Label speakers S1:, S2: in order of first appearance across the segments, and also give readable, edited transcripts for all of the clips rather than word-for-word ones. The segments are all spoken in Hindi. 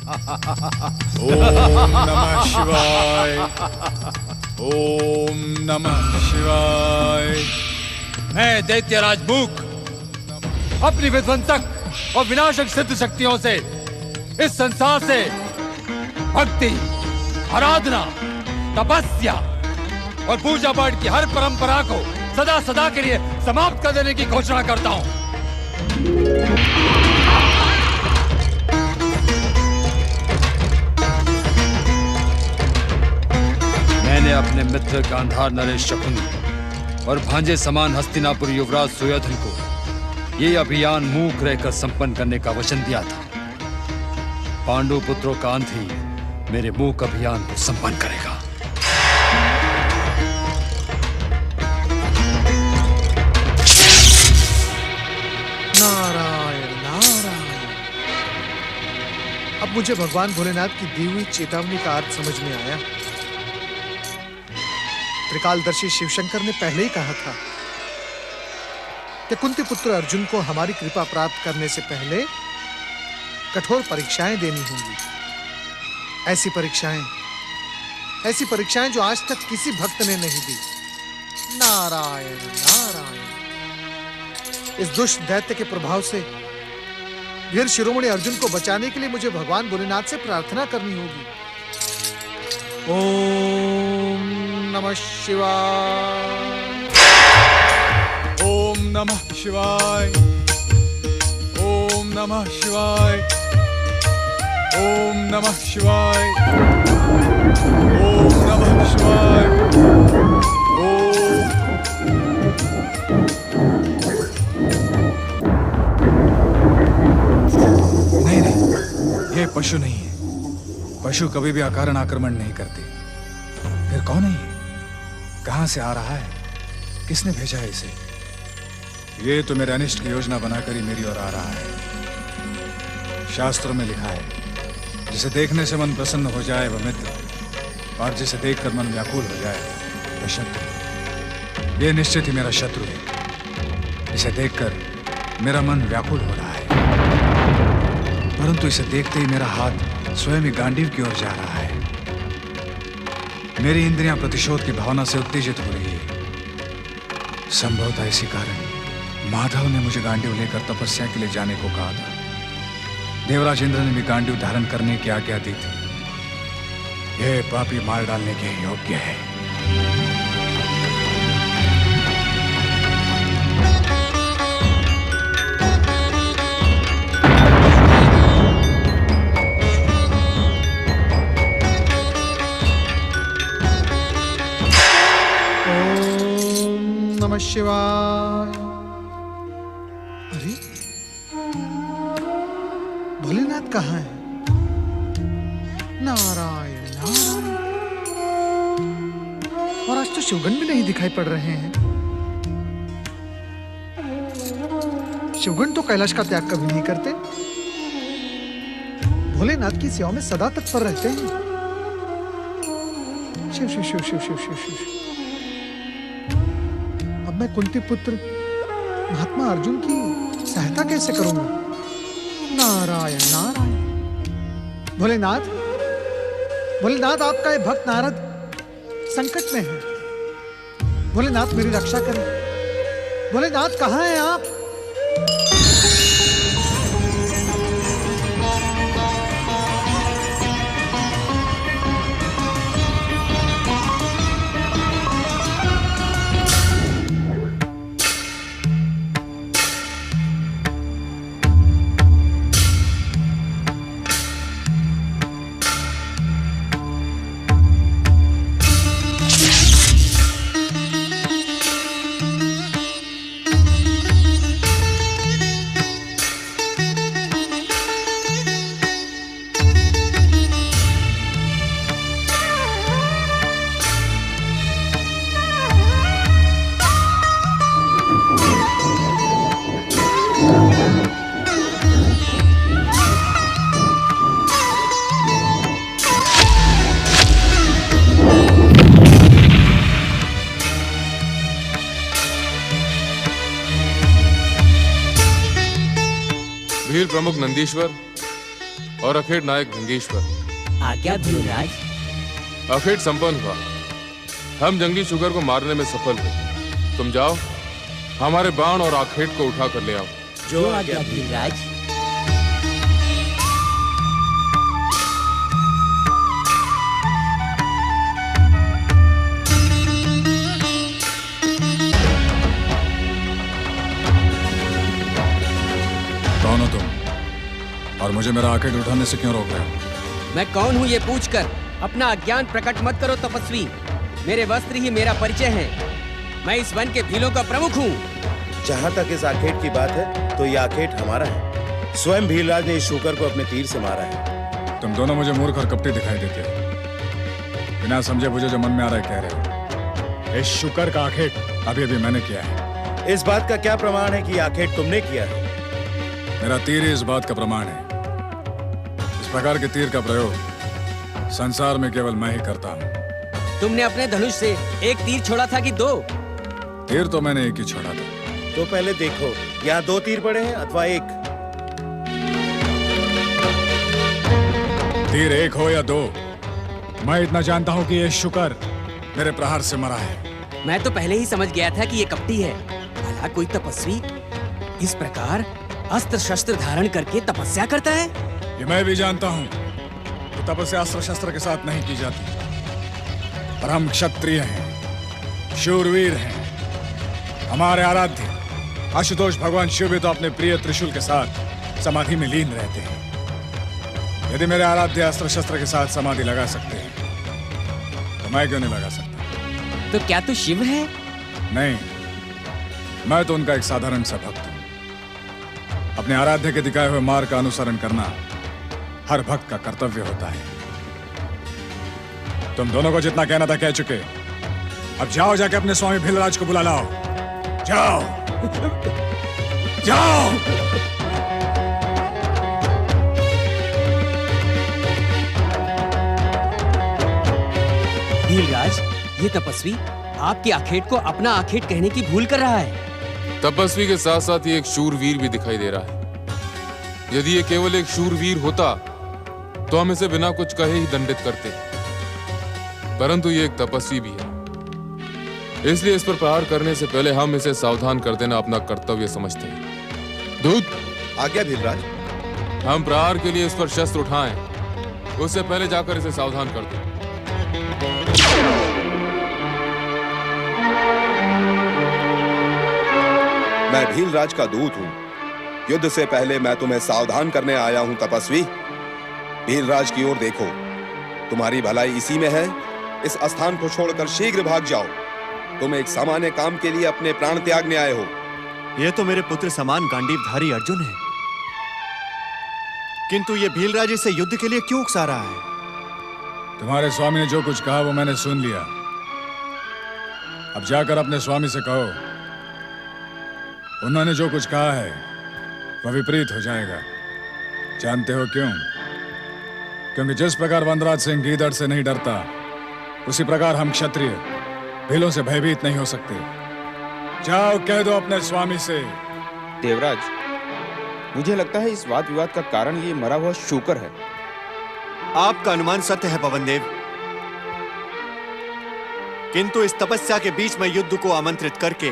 S1: ओम नमः शिवाय। ओम नमः शिवाय।
S2: मैं दैत्यराज मूक अपनी विध्वंसक और विनाशक सिद्ध शक्तियों से इस संसार से भक्ति, आराधना, तपस्या और पूजा पाठ की हर परंपरा को सदा सदा के लिए समाप्त कर देने की घोषणा करता हूं। मैंने अपने मित्र गांधार नरेश शकुनी और भांजे समान हस्तिनापुर युवराज सुयोधन को ये अभियान मूक रहकर संपन्न करने का वचन दिया था। पांडु पुत्रों का अंत ही मेरे मूक अभियान को संपन्न करेगा।
S3: नारायण नारायण। अब मुझे भगवान भोलेनाथ की दी हुई चेतावनी का अर्थ समझ में आया। त्रिकालदर्शी शिवशंकर ने पहले ही कहा था कि कुंती पुत्र अर्जुन को हमारी कृपा प्राप्त करने से पहले कठोर परीक्षाएं देनी होंगी। ऐसी परीक्षाएं जो आज तक किसी भक्त ने नहीं दी। नारायण नारायण। इस दुष्ट दैत्य के प्रभाव से वीर शिरोमणि अर्जुन को बचाने के लिए मुझे भगवान भोलेनाथ से प्रार्थना करनी होगी। ओम नमः शिवाय।
S1: ओम नमः शिवाय। ओम नमः शिवाय। ओम नमः शिवाय। ओम नमः शिवाय। नहीं, ये पशु नहीं है। पशु कभी भी अकारण आक्रमण नहीं करते। फिर कौन है ये? कहां से आ रहा है? किसने भेजा है इसे? ये तो मेरे अनिष्ट की योजना बनाकर ही मेरी ओर आ रहा है। शास्त्रों में लिखा है, जिसे देखने से मन प्रसन्न हो जाए वह मित्र, और जिसे देखकर मन व्याकुल हो जाए वह शत्रु। ये निश्चित ही मेरा शत्रु है। इसे देखकर मेरा मन व्याकुल हो रहा है, परंतु इसे देखते ही मेरा हाथ स्वयं ही गांडीव की ओर जा रहा है। मेरी इंद्रियां प्रतिशोध की भावना से उत्तेजित हो रही है। संभवतः इसी कारण माधव ने मुझे गांडीव लेकर तपस्या के लिए जाने को कहा था। देवराज इंद्र ने भी गांडीव धारण करने की आज्ञा दी थी। यह पापी मार डालने के योग्य है।
S3: नमः शिवाय। अरे भोलेनाथ कहाँ है? नारायण नारायण। और आज तो शिवगण भी नहीं दिखाई पड़ रहे हैं। शिवगण तो कैलाश का त्याग कभी नहीं करते। भोलेनाथ की सेवा में सदा तत्पर रहते हैं। शिव शिव शिव शिव शिव शिव शिव। अब मैं कुंती पुत्र महात्मा अर्जुन की सहायता कैसे करूंगा? नारायण नारायण। भोलेनाथ भोलेनाथ, आपका ये भक्त नारद संकट में है। भोलेनाथ मेरी रक्षा करें। भोलेनाथ कहाँ हैं आप?
S4: वीर प्रमुख नंदीश्वर और अखेट नायक भृंगेश्वर।
S5: आज्ञा भीलराज।
S4: अखेट संपन्न हुआ, हम जंगली शुगर को मारने में सफल हुए। तुम जाओ, हमारे बाण और आखेट को उठा कर ले आओ।
S5: जो आज्ञा भीलराज।
S1: कौन हो तुम और मुझे मेरा आखेट उठाने से क्यों रोक रहे हो?
S5: मैं कौन हूँ ये पूछकर अपना अज्ञान प्रकट मत करो तपस्वी। मेरे वस्त्र ही मेरा परिचय है। मैं इस वन के भीलों का प्रमुख हूँ।
S6: जहाँ तक इस आखेट की बात है तो ये आखेट हमारा है। स्वयं भीलराज ने इस शूकर को अपने तीर से मारा है।
S1: तुम दोनों मुझे मूर्ख और कपटी दिखाई देते हो। बिना समझे बुझे जो मन में आ रहा है कह रहे हो। इस शूकर का आखेट अभी अभी मैंने किया है।
S6: इस बात का क्या प्रमाण है कि आखेट तुमने किया है?
S1: मेरा तीर ही इस बात का प्रमाण है। इस प्रकार के तीर का प्रयोग संसार में केवल मैं ही करता हूँ।
S5: तुमने अपने धनुष से एक तीर छोड़ा था कि दो?
S1: तीर तो मैंने एक ही छोड़ा था।
S6: तो पहले देखो, यहाँ 2 तीर पड़े हैं अथवा 1?
S1: तीर 1 हो या 2, मैं इतना जानता हूँ कि ये शुकर मेरे प्रहार से मरा है।
S5: मैं तो पहले ही समझ गया था कि ये कपटी है। भला कोई तपस्वी इस प्रकार अस्त्र शस्त्र धारण करके तपस्या करता है?
S1: ये मैं भी जानता हूँ कि तपस्या अस्त्र शस्त्र के साथ नहीं की जाती, पर हम क्षत्रिय हैं, शूरवीर हैं। हमारे आराध्य आशुतोष भगवान शिव भी तो अपने प्रिय त्रिशूल के साथ समाधि में लीन रहते हैं। यदि मेरे आराध्य अस्त्र शस्त्र के साथ समाधि लगा सकते हैं तो मैं क्यों नहीं लगा सकता?
S5: तो क्या तू शिव है?
S1: नहीं, मैं तो उनका एक साधारण सा भक्त हूं। अपने आराध्य के दिखाए हुए मार्ग का अनुसरण करना हर भक्त का कर्तव्य होता है। तुम दोनों को जितना कहना था कह चुके। अब जाओ, जाके अपने स्वामी भीलराज को बुला लाओ। जाओ जाओ।
S5: भीलराज, ये तपस्वी आपकी आखेट को अपना आखेट कहने की भूल कर रहा है।
S4: तपस्वी के साथ साथ ये एक शूरवीर भी दिखाई दे रहा है। यदि ये केवल एक शूरवीर होता तो हम इसे बिना कुछ कहे ही दंडित करते, परंतु ये एक तपस्वी भी है, इसलिए इस पर प्रहार करने से पहले हम इसे सावधान कर देना अपना कर्तव्य समझते हैं। दूत,
S6: आज्ञा भीलराज।
S4: हम प्रहार के लिए इस पर शस्त्र उठाएं, उससे पहले जाकर इसे सावधान कर दें।
S7: मैं भीलराज का दूत हूं। युद्ध से पहले मैं तुम्हें सावधान करने आया हूं तपस्वी। भीलराज की ओर देखो, तुम्हारी भलाई इसी में है। इस स्थान को छोड़कर शीघ्र भाग जाओ। तुम एक सामान्य काम के लिए अपने प्राण त्यागने आए हो।
S8: यह तो मेरे पुत्र समान गांडीवधारी अर्जुन है, किंतु ये भीलराज इसे युद्ध के लिए क्यों उकसा रहा है?
S1: तुम्हारे स्वामी ने जो कुछ कहा वो मैंने सुन लिया। अब जाकर अपने स्वामी से कहो, उन्होंने जो कुछ कहा है वह विपरीत हो जाएगा। जानते हो क्यों? क्योंकि जिस प्रकार वनराज सिंह गीदड़ से नहीं डरता, उसी प्रकार हम क्षत्रिय भीलों से भयभीत नहीं हो सकते। जाओ, कह दो अपने स्वामी से।
S9: देवराज, मुझे लगता है इस वाद विवाद का कारण ये मरा हुआ शूकर है।
S8: आपका अनुमान सत्य है पवनदेव, किंतु इस तपस्या के बीच में युद्ध को आमंत्रित करके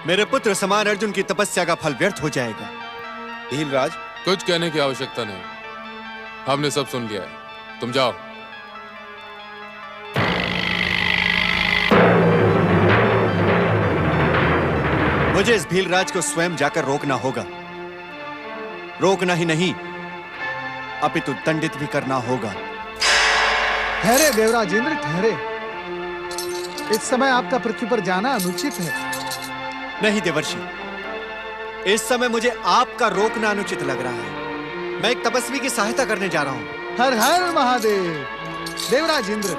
S8: मेरे पुत्र समान अर्जुन की तपस्या का फल व्यर्थ हो जाएगा।
S7: भीलराज,
S4: कुछ कहने की आवश्यकता नहीं, हमने सब सुन लिया है। तुम जाओ।
S8: मुझे इस भीलराज को स्वयं जाकर रोकना होगा। रोकना ही नहीं, अपितु दंडित भी करना होगा।
S3: ठहरे देवराज इंद्र, ठहरे। इस समय आपका पृथ्वी पर जाना अनुचित है।
S8: नहीं देवर्षि, इस समय मुझे आपका रोकना अनुचित लग रहा है। मैं एक तपस्वी की सहायता करने जा रहा हूं।
S3: हर हर महादेव। देवराज इंद्र,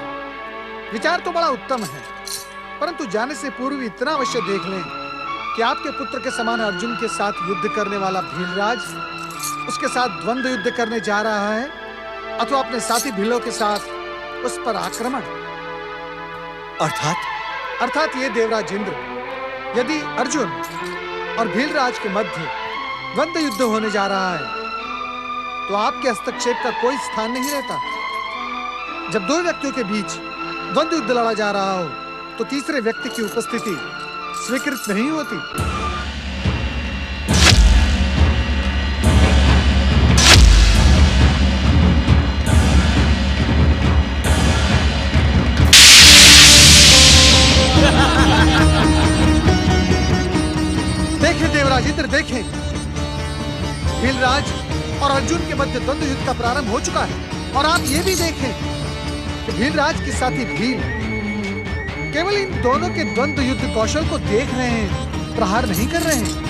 S3: विचार तो बड़ा उत्तम है, परंतु जाने से पूर्व इतना अवश्य देख लें कि आपके पुत्र के समान अर्जुन के साथ युद्ध करने वाला भीलराज उसके साथ द्वंद्व युद्ध करने जा रहा है अथवा अपने साथी भीलों के साथ उस पर आक्रमण। अर्थात ये देवराज इंद्र, यदि अर्जुन और भीलराज के मध्य द्वंद्व युद्ध होने जा रहा है तो आपके हस्तक्षेप का कोई स्थान नहीं रहता। जब दो व्यक्तियों के बीच द्वंद्व युद्ध लड़ा जा रहा हो तो तीसरे व्यक्ति की उपस्थिति स्वीकृत नहीं होती। देखें देवराज इंद्र, देखें, भीलराज और अर्जुन के मध्य द्वंद्व युद्ध का प्रारंभ हो चुका है। और आप ये भी देखें कि भीलराज के साथी भील केवल इन दोनों के द्वंद्व युद्ध कौशल को देख रहे हैं, प्रहार नहीं कर रहे हैं।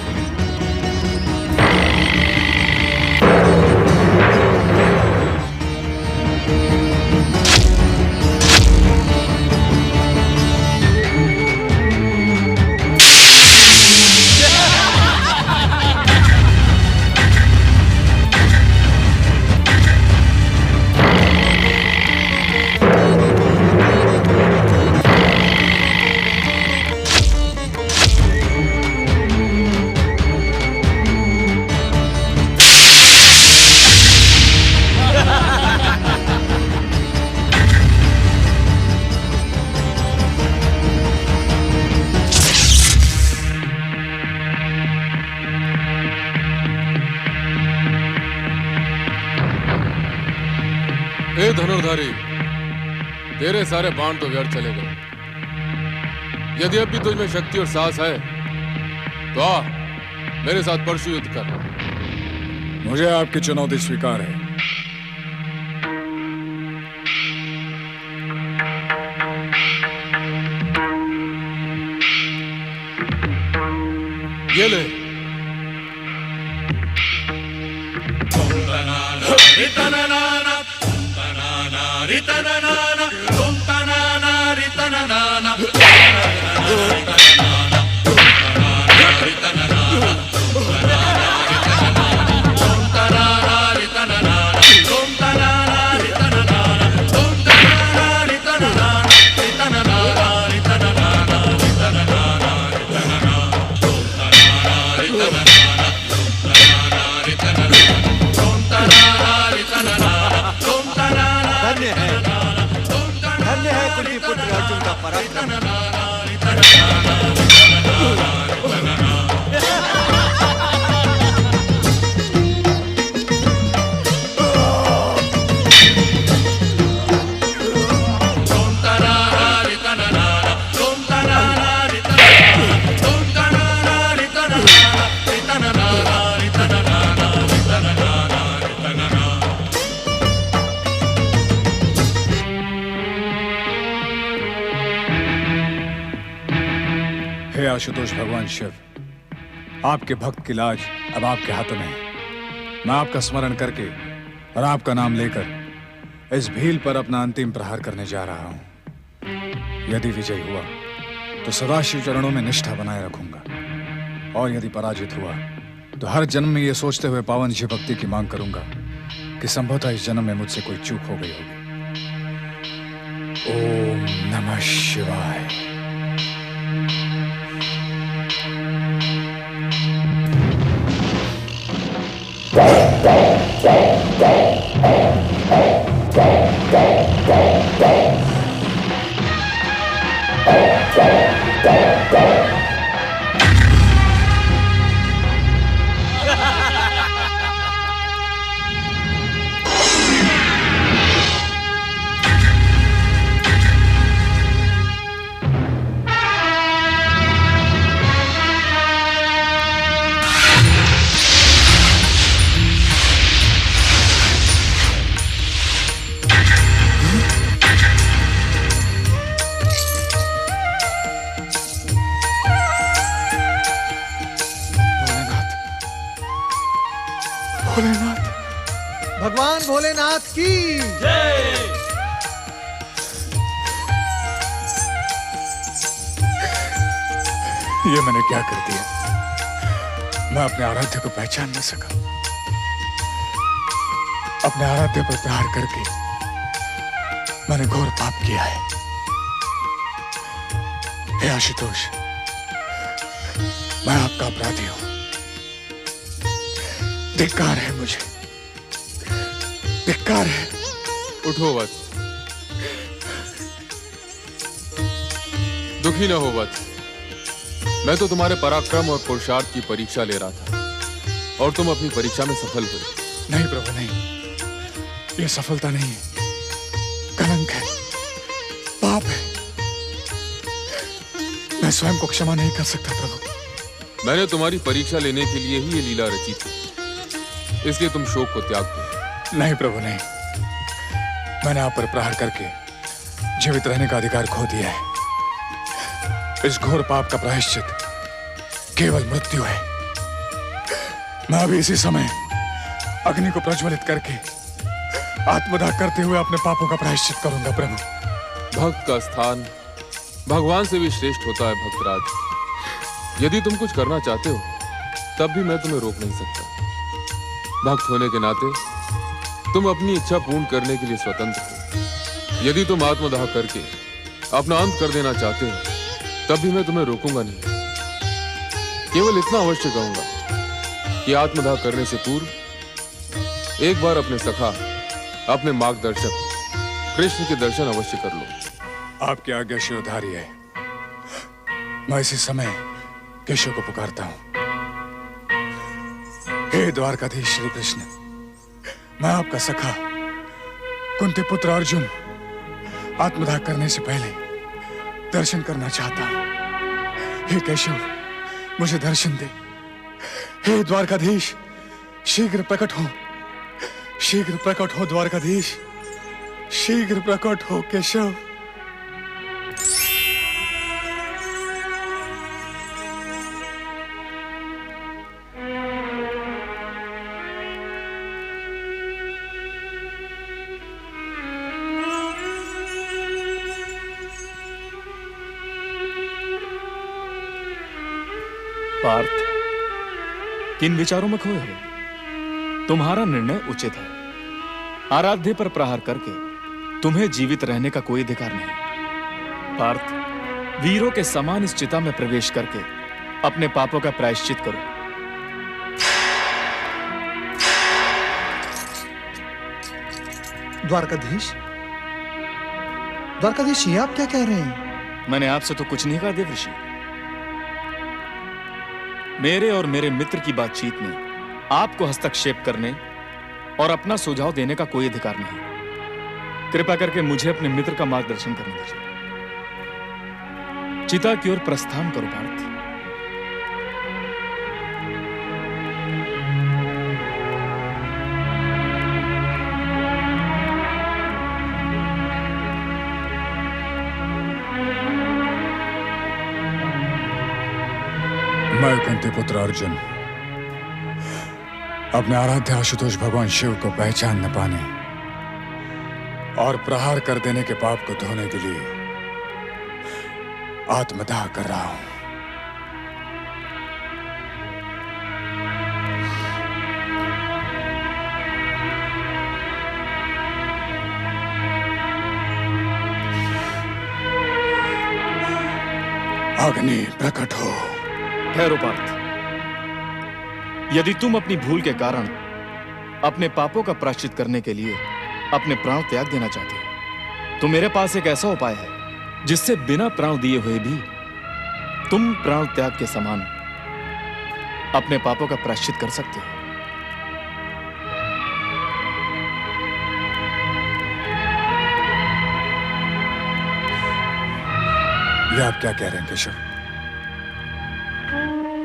S4: हे धनुर्धारी, तेरे सारे बाण तो व्यर्थ चले गए। यदि अब भी तुझ में शक्ति और साहस है तो आ मेरे साथ परशु युद्ध कर।
S1: मुझे आपकी चुनौती स्वीकार है।
S4: ये ले।
S8: धन्य है कुंती पुत्र अर्जुन का पराक्रम।
S1: हे आशुतोष भगवान शिव, आपके भक्त की लाज अब आपके हाथों में है। मैं आपका स्मरण करके और आपका नाम लेकर इस भील पर अपना अंतिम प्रहार करने जा रहा हूं। यदि विजय हुआ तो सदाशिव चरणों में निष्ठा बनाए रखूंगा, और यदि पराजित हुआ तो हर जन्म में यह सोचते हुए पावन शिव भक्ति की मांग करूंगा कि संभवतः इस जन्म में मुझसे कोई चूक हो गई होगी। ओम नमः शिवाय।
S3: भगवान भोलेनाथ की जय।
S1: ये मैंने क्या कर दिया? मैं अपने आराध्य को पहचान न सका। अपने आराध्य पर प्रहार करके मैंने घोर पाप किया है। हे आशुतोष, मैं आपका अपराधी हूं। धिक्कार है मुझे। धिक्कार है।
S4: उठो वत्स, दुखी न हो वत्स। मैं तो तुम्हारे पराक्रम और पुरुषार्थ की परीक्षा ले रहा था और तुम अपनी परीक्षा में सफल हुए।
S1: नहीं प्रभु नहीं, यह सफलता नहीं है, कलंक है, पाप है। मैं स्वयं को क्षमा नहीं कर सकता प्रभु।
S4: मैंने तुम्हारी परीक्षा लेने के लिए ही ये लीला रची थी, इसलिए तुम शोक को त्याग दो।
S1: नहीं प्रभु नहीं, मैंने आप पर प्रहार करके जीवित रहने का अधिकार खो दिया है। इस घोर पाप का प्रायश्चित केवल मृत्यु है। मैं अभी इसी समय अग्नि को प्रज्वलित करके आत्मदाह करते हुए अपने पापों का प्रायश्चित करूंगा प्रभु।
S4: भक्त का स्थान भगवान से भी श्रेष्ठ होता है भक्तराज। यदि तुम कुछ करना चाहते हो तब भी मैं तुम्हें रोक नहीं सकता। भक्त होने के नाते तुम अपनी इच्छा पूर्ण करने के लिए स्वतंत्र हो। यदि तुम आत्मदाह करके अपना अंत कर देना चाहते हो तब भी मैं तुम्हें रोकूंगा नहीं। केवल इतना अवश्य कहूंगा कि आत्मदाह करने से पूर्व एक बार अपने सखा, अपने मार्गदर्शक कृष्ण के दर्शन अवश्य कर लो।
S1: आपकी आज्ञा शिरोधारी है। मैं इसी समय केशव को पुकारता हूं। हे द्वारकाधीश श्री कृष्ण, मैं आपका सखा कुंती पुत्र अर्जुन आत्मदाह करने से पहले दर्शन करना चाहता हूं। हे केशव, मुझे दर्शन दे। हे द्वारकाधीश, शीघ्र प्रकट हो, शीघ्र प्रकट हो द्वारकाधीश, शीघ्र प्रकट हो केशव।
S10: पार्थ, किन विचारों में खोए हो? तुम्हारा निर्णय उचित है। आराध्य पर प्रहार करके तुम्हें जीवित रहने का कोई अधिकार नहीं। पार्थ, वीरों के समान इस चिता में प्रवेश करके अपने पापों का प्रायश्चित करो।
S3: द्वारकाधीश, द्वारकाधीश, ये आप क्या कह रहे हैं?
S10: मैंने आपसे तो कुछ नहीं कहा देवऋषि। मेरे और मेरे मित्र की बातचीत में आपको हस्तक्षेप करने और अपना सुझाव देने का कोई अधिकार नहीं। कृपा करके मुझे अपने मित्र का मार्गदर्शन करने दीजिए। चिता की ओर प्रस्थान करो पार्थ।
S1: मैं कुंती पुत्र अर्जुन अपने आराध्य आशुतोष भगवान शिव को पहचान न पाने और प्रहार कर देने के पाप को धोने के लिए आत्मदाह कर रहा हूं। अग्नि प्रकट हो।
S10: ठहरो पार्थ, यदि तुम अपनी भूल के कारण अपने पापों का प्रायश्चित करने के लिए अपने प्राण त्याग देना चाहते हो तो मेरे पास एक ऐसा उपाय है जिससे बिना प्राण दिए हुए भी तुम प्राण त्याग के समान अपने पापों का प्रायश्चित कर सकते हो।
S1: ये आप क्या कह रहे हैं केशव?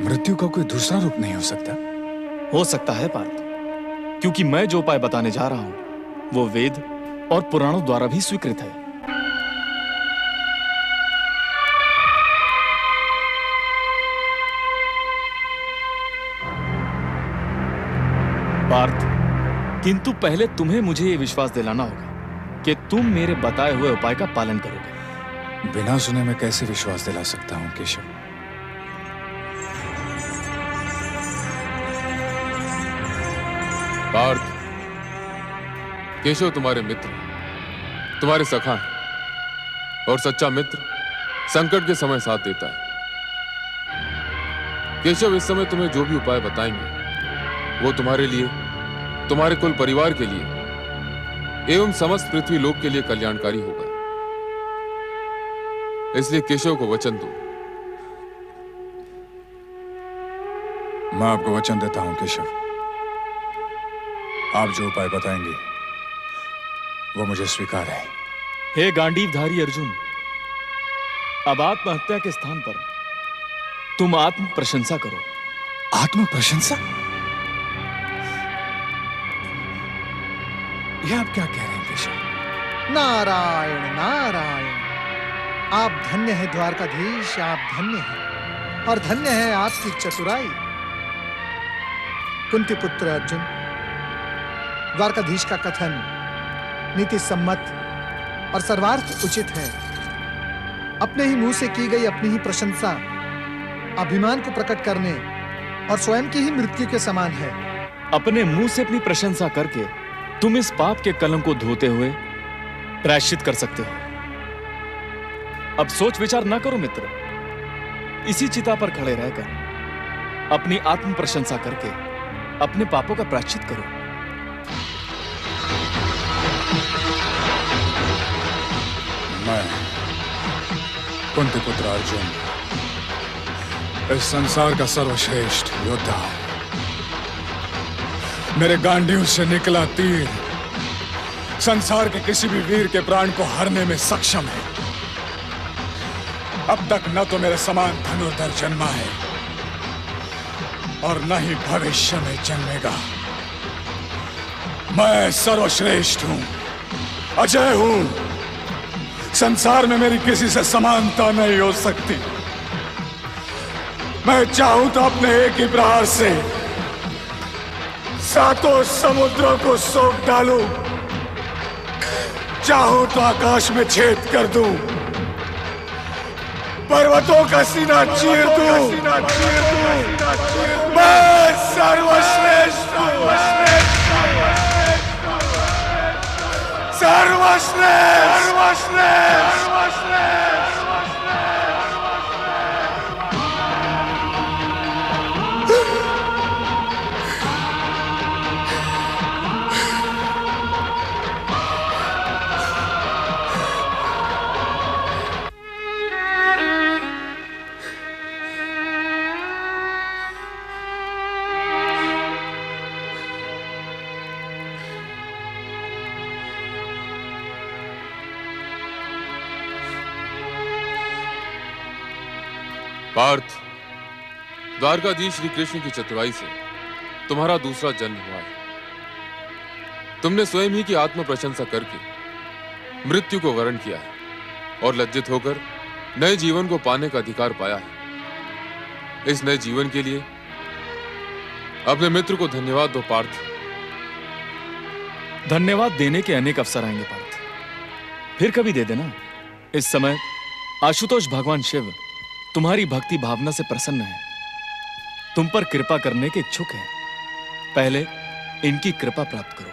S1: मृत्यु का कोई दूसरा रूप नहीं हो सकता?
S10: हो सकता है पार्थ, क्योंकि मैं जो उपाय बताने जा रहा हूं वो वेद और पुराणों द्वारा भी स्वीकृत है। पार्थ, किंतु पहले तुम्हें मुझे यह विश्वास दिलाना होगा कि तुम मेरे बताए हुए उपाय का पालन करोगे।
S1: बिना सुने मैं कैसे विश्वास दिला सकता हूं केशव?
S4: पार्थ, केशव तुम्हारे मित्र, तुम्हारे सखा हैं, और सच्चा मित्र संकट के समय साथ देता है। केशव इस समय तुम्हें जो भी उपाय बताएंगे वो तुम्हारे लिए, तुम्हारे कुल परिवार के लिए एवं समस्त पृथ्वी लोक के लिए कल्याणकारी होगा। इसलिए केशव को वचन दो।
S1: मैं आपको वचन देता हूं केशव, आप जो उपाय बताएंगे वो मुझे स्वीकार है।
S10: हे गांडीवधारी अर्जुन, अब आत्महत्या के स्थान पर तुम आत्म प्रशंसा करो।
S1: आत्म प्रशंसा? यह आप क्या कह रहे हैं केशव?
S3: नारायण नारायण, आप धन्य है द्वारकाधीश, आप धन्य हैं, और धन्य है आपकी चतुराई। कुंती पुत्र अर्जुन, द्वारकाधीश का कथन नीति सम्मत और सर्वार्थ उचित है। अपने ही मुंह से की गई अपनी ही प्रशंसा अभिमान को प्रकट करने और स्वयं की ही मृत्यु के समान है।
S10: अपने मुंह से अपनी प्रशंसा करके तुम इस पाप के कलंक को धोते हुए प्रायश्चित कर सकते हो। अब सोच विचार ना करो मित्र, इसी चिता पर खड़े रहकर अपनी आत्म प्रशंसा करके अपने पापों का प्रायश्चित करो।
S1: मैं कुंती पुत्र अर्जुन इस संसार का सर्वश्रेष्ठ योद्धा हूं। मेरे गांडीव से निकला तीर संसार के किसी भी वीर के प्राण को हरने में सक्षम है। अब तक न तो मेरे समान धनुर्धर जन्मा है और न ही भविष्य में जन्मेगा। मैं सर्वश्रेष्ठ हूं, अजय हूं। संसार में मेरी किसी से समानता नहीं हो सकती। मैं चाहूं तो अपने एक ही प्रहार से सातों समुद्रों को सोख डालूं, चाहूं तो आकाश में छेद कर दूं, पर्वतों का सीना चीर दूं। मैं सर्वश्रेष्ठ हूं, सर्वश्रेष्ठ, सर्वश्रेष्ठ।
S4: पार्थ, द्वारकाधीश श्री कृष्ण की चतुराई से तुम्हारा दूसरा जन्म हुआ है। तुमने स्वयं ही की आत्म प्रशंसा करके मृत्यु को वरण किया है और लज्जित होकर नए जीवन को पाने का अधिकार पाया है। इस नए जीवन के लिए अपने मित्र को धन्यवाद दो पार्थ।
S10: धन्यवाद देने के अनेक अवसर आएंगे पार्थ, फिर कभी दे देना। इस समय आशुतोष भगवान शिव तुम्हारी भक्ति भावना से प्रसन्न है, तुम पर कृपा करने के इच्छुक हैं। पहले इनकी कृपा प्राप्त करो।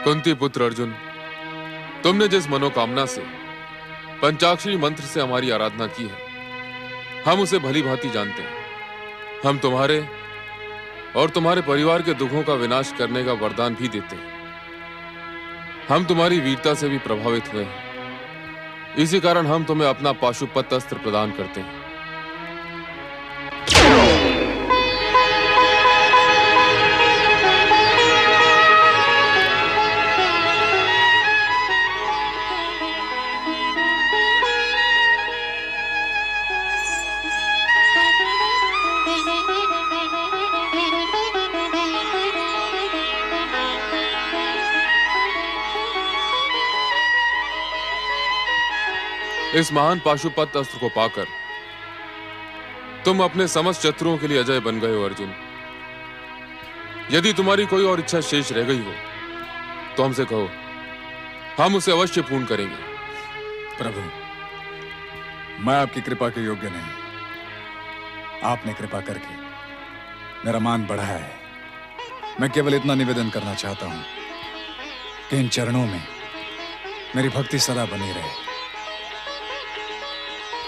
S4: कुंती पुत्र अर्जुन, तुमने जिस मनोकामना से पंचाक्षरी मंत्र से हमारी आराधना की है, हम उसे भली भांति जानते हैं। हम तुम्हारे और तुम्हारे परिवार के दुखों का विनाश करने का वरदान भी देते हैं। हम तुम्हारी वीरता से भी प्रभावित हुए हैं, इसी कारण हम तुम्हें अपना पाशुपत अस्त्र प्रदान करते हैं। इस महान पाशुपत अस्त्र को पाकर तुम अपने समस्त शत्रुओं के लिए अजय बन गए हो अर्जुन। यदि तुम्हारी कोई और इच्छा शेष रह गई हो तो हमसे कहो, हम उसे अवश्य पूर्ण करेंगे।
S1: प्रभु, मैं आपकी कृपा के योग्य नहीं। आपने कृपा करके मेरा मान बढ़ाया है। मैं केवल इतना निवेदन करना चाहता हूं कि इन चरणों में मेरी भक्ति सदा बनी रहे।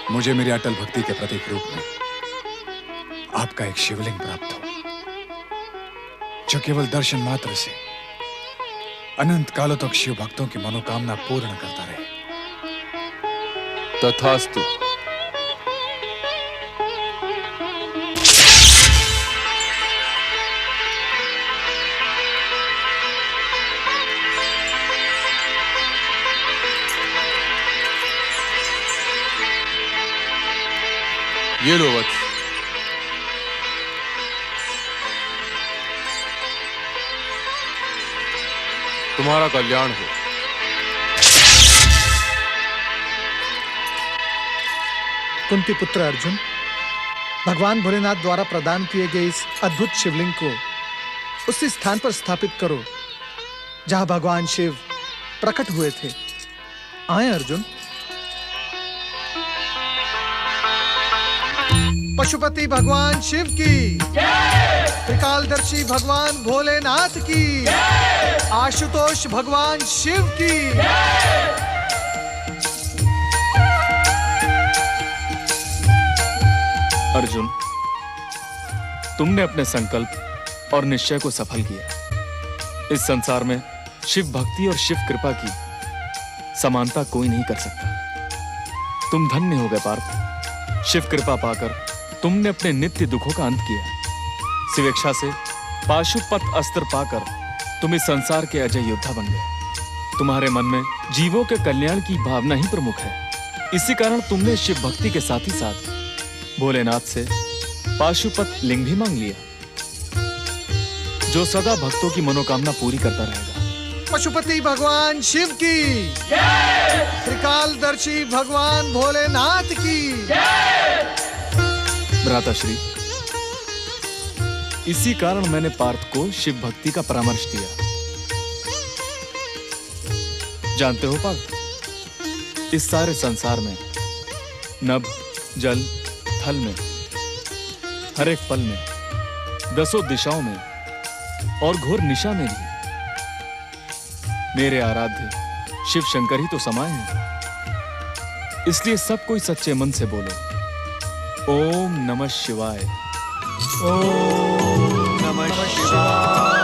S1: मुझे मेरी अटल भक्ति के प्रतीक रूप में आपका एक शिवलिंग प्राप्त हो। जो केवल दर्शन मात्र से अनंत कालों तक शिव भक्तों की मनोकामना पूर्ण करता रहे।
S4: तथास्तु। ये लो वत्स, तुम्हारा कल्याण हो।
S3: कुंती पुत्र अर्जुन, भगवान भोलेनाथ द्वारा प्रदान किए गए इस अद्भुत शिवलिंग को उसी स्थान पर स्थापित करो जहां भगवान शिव प्रकट हुए थे। आए अर्जुन। पशुपति भगवान शिव की, त्रिकालदर्शी भगवान भोलेनाथ की, आशुतोष भगवान शिव की।
S10: अर्जुन, तुमने अपने संकल्प और निश्चय को सफल किया। इस संसार में शिव भक्ति और शिव कृपा की समानता कोई नहीं कर सकता। तुम धन्य हो गए पार्थ। शिव कृपा पाकर तुमने अपने नित्य दुखों का अंत किया। शिवेक्षा से पाशुपत अस्त्र पाकर तुम इस संसार के अजय योद्धा बन गए। तुम्हारे मन में जीवों के कल्याण की भावना ही प्रमुख है। इसी कारण तुमने शिव भक्ति के साथ ही साथ भोलेनाथ से पाशुपत लिंग भी मांग लिया, जो सदा भक्तों की मनोकामना पूरी करता रहेगा।
S3: पशुपति भगवान शिव की, त्रिकालदर्शी भगवान भोलेनाथ की।
S10: भ्राताश्री, इसी कारण मैंने पार्थ को शिव भक्ति का परामर्श दिया। जानते हो पार्थ, इस सारे संसार में नभ, जल, थल में, हर एक पल में, दसों दिशाओं में और घोर निशा में भी मेरे आराध्य शिव शंकर ही तो समाये हैं। इसलिए सब कोई सच्चे मन से बोलो, ओम नमः शिवाय।
S8: ओम नमः शिवाय।